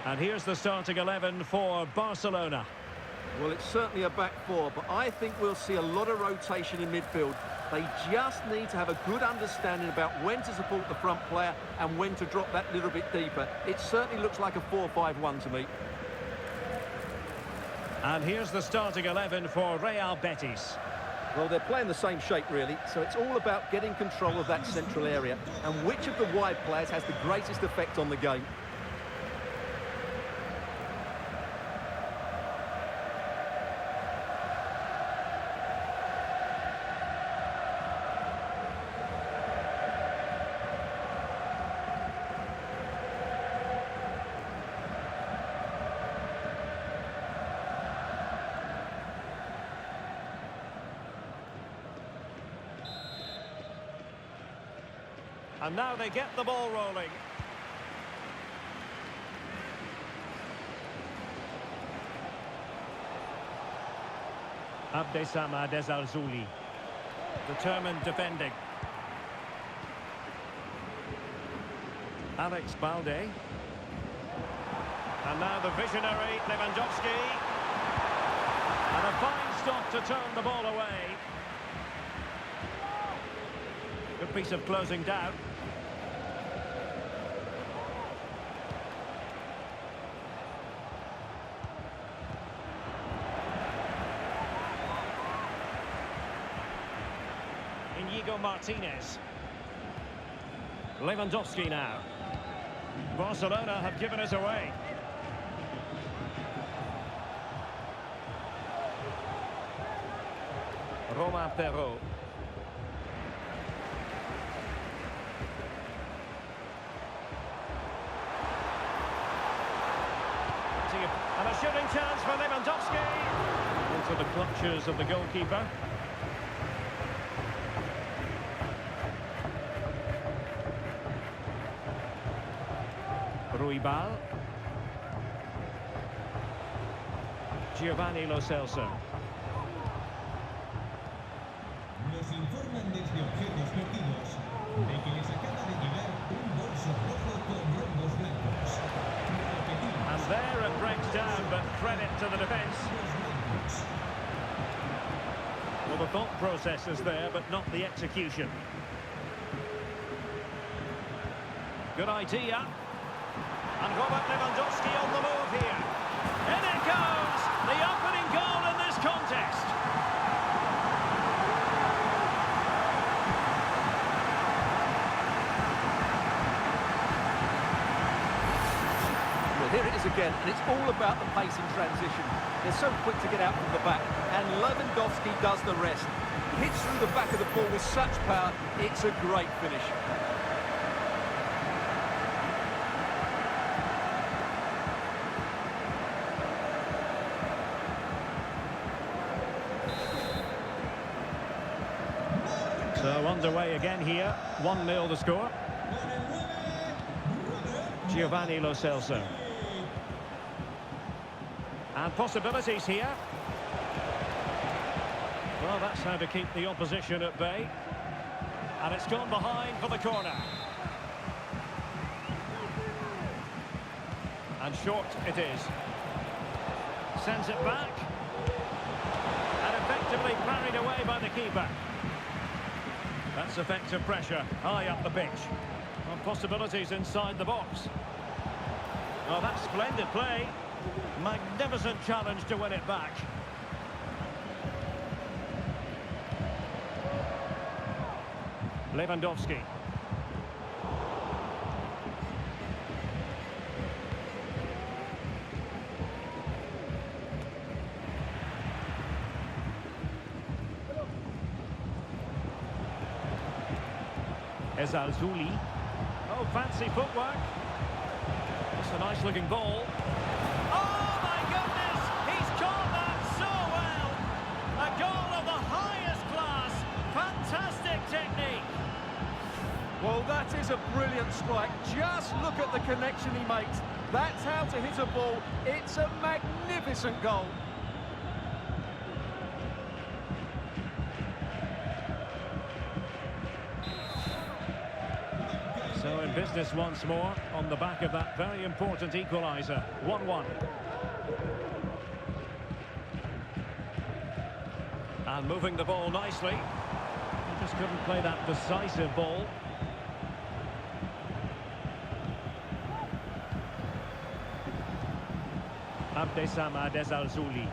And here's the starting 11 for Barcelona. Well, it's certainly a back four, but I think we'll see a lot of rotation in midfield. They just need to have a good understanding about when to support the front player and when to drop that little bit deeper. It certainly looks like a 4-5-1 to me. And here's the starting 11 for Real Betis. Well, they're playing the same shape, really, so it's all about getting control of that central area and which of the wide players has the greatest effect on the game. And now they get the ball rolling. Abdessamad Ezzalzouli. Determined defending. Alex Balde. And now the visionary Lewandowski. And a fine stop to turn the ball away. Good piece of closing down. Inigo Martinez. Lewandowski now. Barcelona have given us away. Romain Perraud. And a shooting chance for Lewandowski. Into the clutches of the goalkeeper. Ruibal. Giovanni Lo Celso. Nos informan desde objetos perdidos de que les acaba de llegar un bolso rojo con rombos blancos. And there it breaks down, but credit to the defence. Well, the thought process is there, but not the execution. Good idea. And Robert Lewandowski on the move here. In it goes! The opening goal in this contest. Well, here it is again, and it's all about the pace in transition. They're so quick to get out from the back, and Lewandowski does the rest. Hits through the back of the ball with such power, it's a great finish. So underway again here, 1-0 the score. Giovanni Lo Celso. And possibilities here. Well, that's how to keep the opposition at bay. And it's gone behind for the corner. And short it is. Sends it back. And effectively parried away by the keeper. That's effective pressure, high up the pitch. Well, possibilities inside the box. Oh, that's splendid play. Magnificent challenge to win it back. Lewandowski. Ezzalzouli. Oh, fancy footwork. It's a nice-looking ball. Oh, my goodness! He's caught that so well! A goal of the highest class. Fantastic technique. Well, that is a brilliant strike. Just look at the connection he makes. That's how to hit a ball. It's a magnificent goal. So in business once more on the back of that very important equaliser. 1-1. And moving the ball nicely. He just couldn't play that decisive ball. Abdesamad Ezalzouli.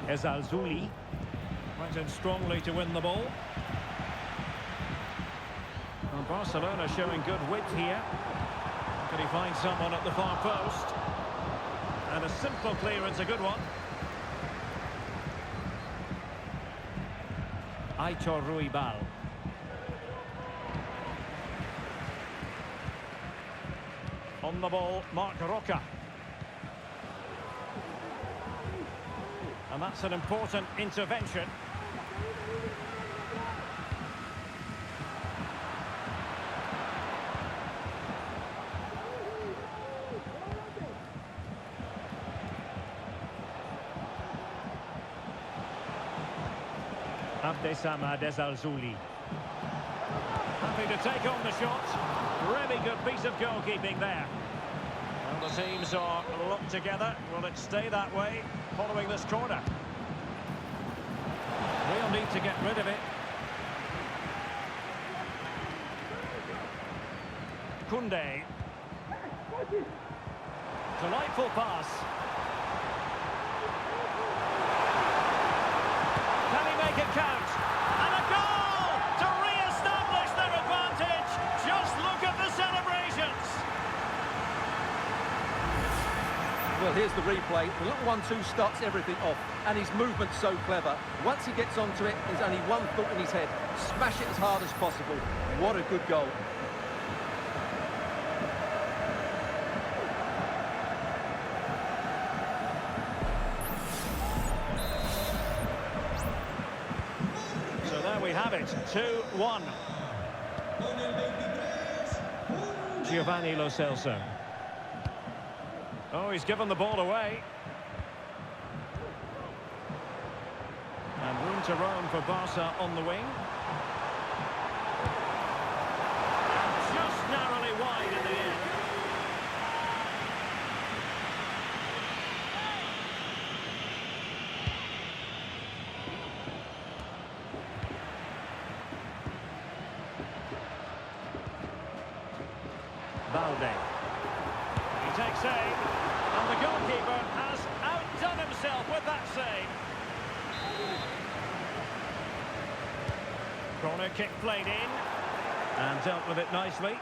Ezalzouli went in strongly to win the ball. And Barcelona showing good width here. Can he find someone at the far post? And a simple clearance, a good one. Aitor Ruibal. On the ball, Marc Roca. And that's an important intervention. Abdesamad Ezalzouli. Happy to take on the shot. Really good piece of goalkeeping there. Well, the teams are locked together. Will it stay that way following this corner? We'll need to get rid of it. Koundé. Delightful pass. Can he make it count? And a goal to re-establish their advantage. Just look at the celebrations. Well, here's the replay. The little 1-2 starts everything off, and his movement's so clever. Once he gets onto it, there's only one thought in his head: smash it as hard as possible. What a good goal. So there we have it, 2-1. Giovanni Lo Celso. Oh, he's given the ball away. And room to roam for Barca on the wing. Just narrowly wide in the end. Balde. He takes aim. And the goalkeeper has outdone himself with that save. Corner kick played in. And dealt with it nicely.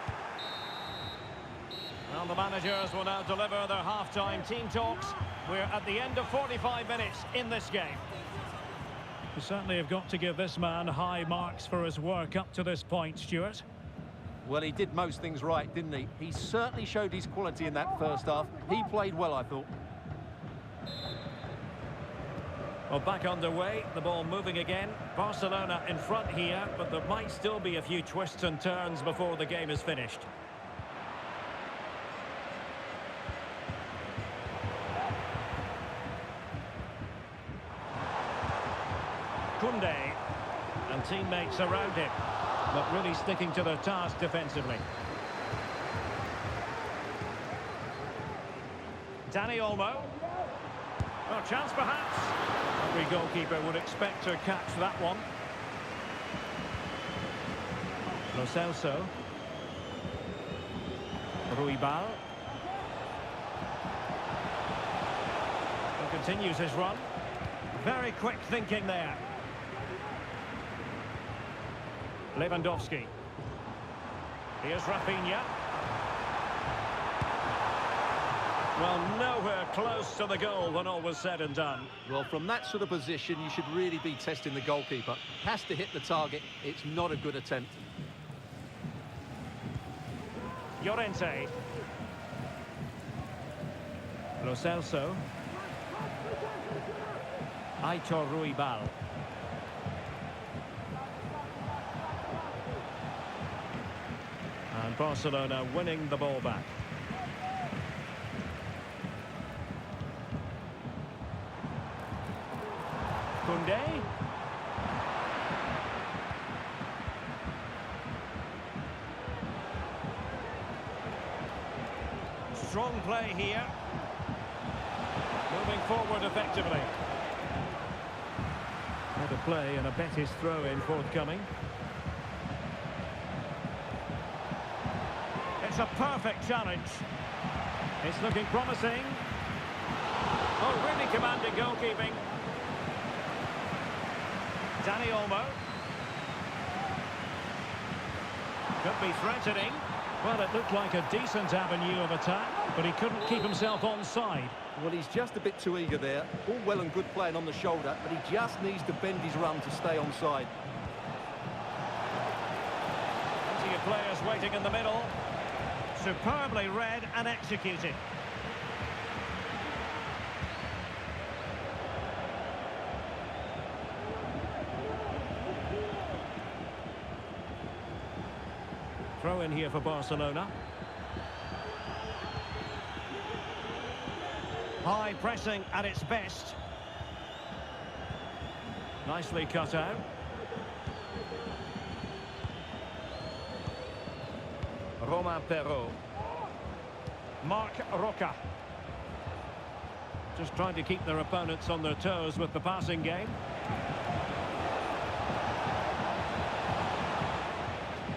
Well, the managers will now deliver their half-time team talks. We're at the end of 45 minutes in this game. You certainly have got to give this man high marks for his work up to this point, Stuart. Well, he did most things right, didn't he? He certainly showed his quality in that first half. He played well, I thought. Well, back underway, the ball moving again. Barcelona in front here, but there might still be a few twists and turns before the game is finished. Koundé and teammates around him, but really sticking to their task defensively. Dani Olmo. Well, chance perhaps. Every goalkeeper would expect to catch that one. Lo Celso. Ruibal. He continues his run. Very quick thinking there. Lewandowski. Here's Rafinha. Well, nowhere close to the goal when all was said and done. Well, from that sort of position, you should really be testing the goalkeeper. Has to hit the target. It's not a good attempt. Llorente. Lo Celso. Aitor Ruibal. And Barcelona winning the ball back. Koundé. play here. Moving forward effectively. Better play and a Betis throw-in forthcoming. It's a perfect challenge. It's looking promising. Oh, really commanding goalkeeping. Dani Olmo. Could be threatening. Well, it looked like a decent avenue of attack, but he couldn't keep himself onside. Well, he's just a bit too eager there. All well and good playing on the shoulder, but he just needs to bend his run to stay onside. Plenty of players waiting in the middle. Superbly read and executed. Throw in here for Barcelona. High pressing at its best. Nicely cut out. Romain Perrault. Marc Roca. Just trying to keep their opponents on their toes with the passing game.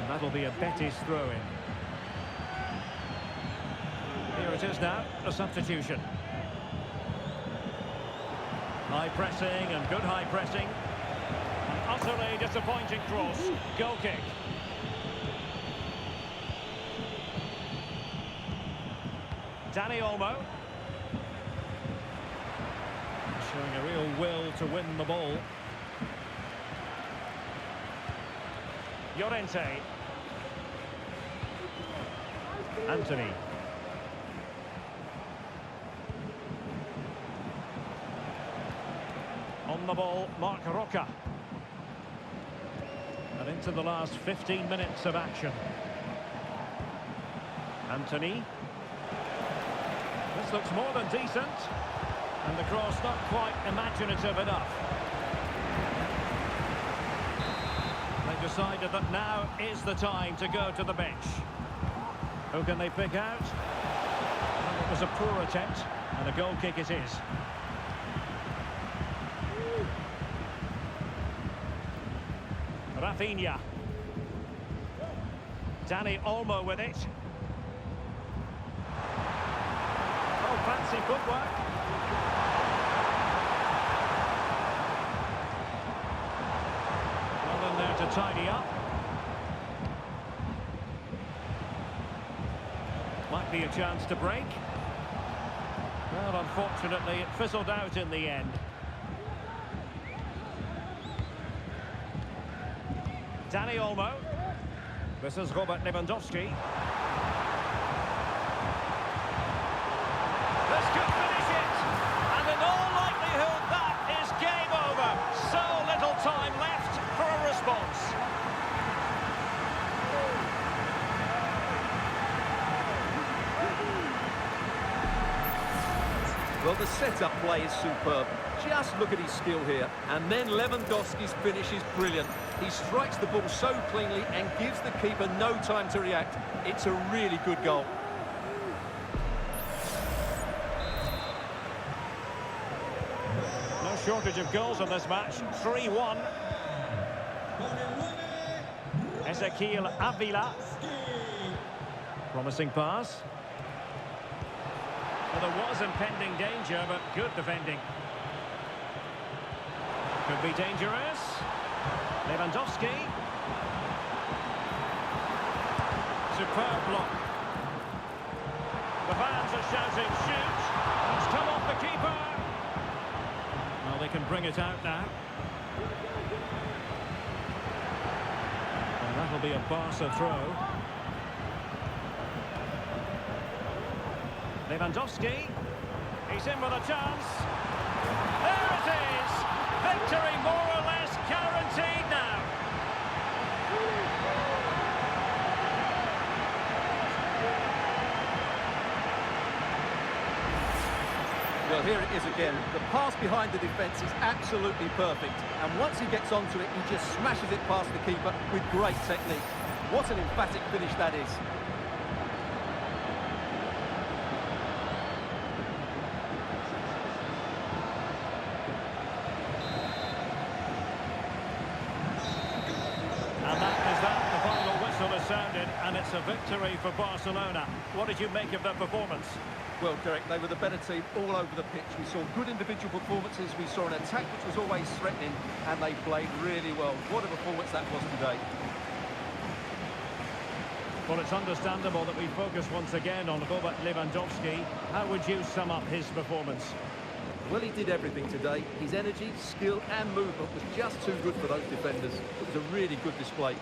And that'll be a Betis throw-in. Here it is now, a substitution. High pressing and good high pressing. An utterly disappointing cross. Goal kick. Dani Olmo. Showing a real will to win the ball. Llorente. Anthony. On the ball, Marc Roca. And into the last 15 minutes of action. Anthony. This looks more than decent. And the cross not quite imaginative enough. They decided that now is the time to go to the bench. Who can they pick out? Well, it was a poor attempt, and a goal kick it is. Rafinha. Dani Olmo with it. Oh, fancy footwork. Well in there to tidy up. Might be a chance to break. Well, unfortunately, it fizzled out in the end. Dani Olmo. This is Robert Lewandowski. This could finish it. And in all likelihood, that is game over. So little time left for a response. Well, the set-up play is superb. Just look at his skill here. And then Lewandowski's finish is brilliant. He strikes the ball so cleanly and gives the keeper no time to react. It's a really good goal. No shortage of goals in this match. 3-1. Ezequiel Avila. Promising pass. Well, there was impending danger, but good defending. Could be dangerous. Lewandowski. Superb block. The fans are shouting, shoot! It's come off the keeper! Well, they can bring it out now. And that'll be a Barça throw. Lewandowski. He's in with a chance. There it is! Victory more or less guaranteed now. Well, here it is again. The pass behind the defence is absolutely perfect. And once he gets onto it, he just smashes it past the keeper with great technique. What an emphatic finish that is. It's a victory for Barcelona. What did you make of their performance? Well, Derek, they were the better team all over the pitch. We saw good individual performances. We saw an attack which was always threatening, and they played really well. What a performance that was today. Well, it's understandable that we focus once again on Robert Lewandowski. How would you sum up his performance? Well, he did everything today. His energy, skill and movement was just too good for those defenders. It was a really good display.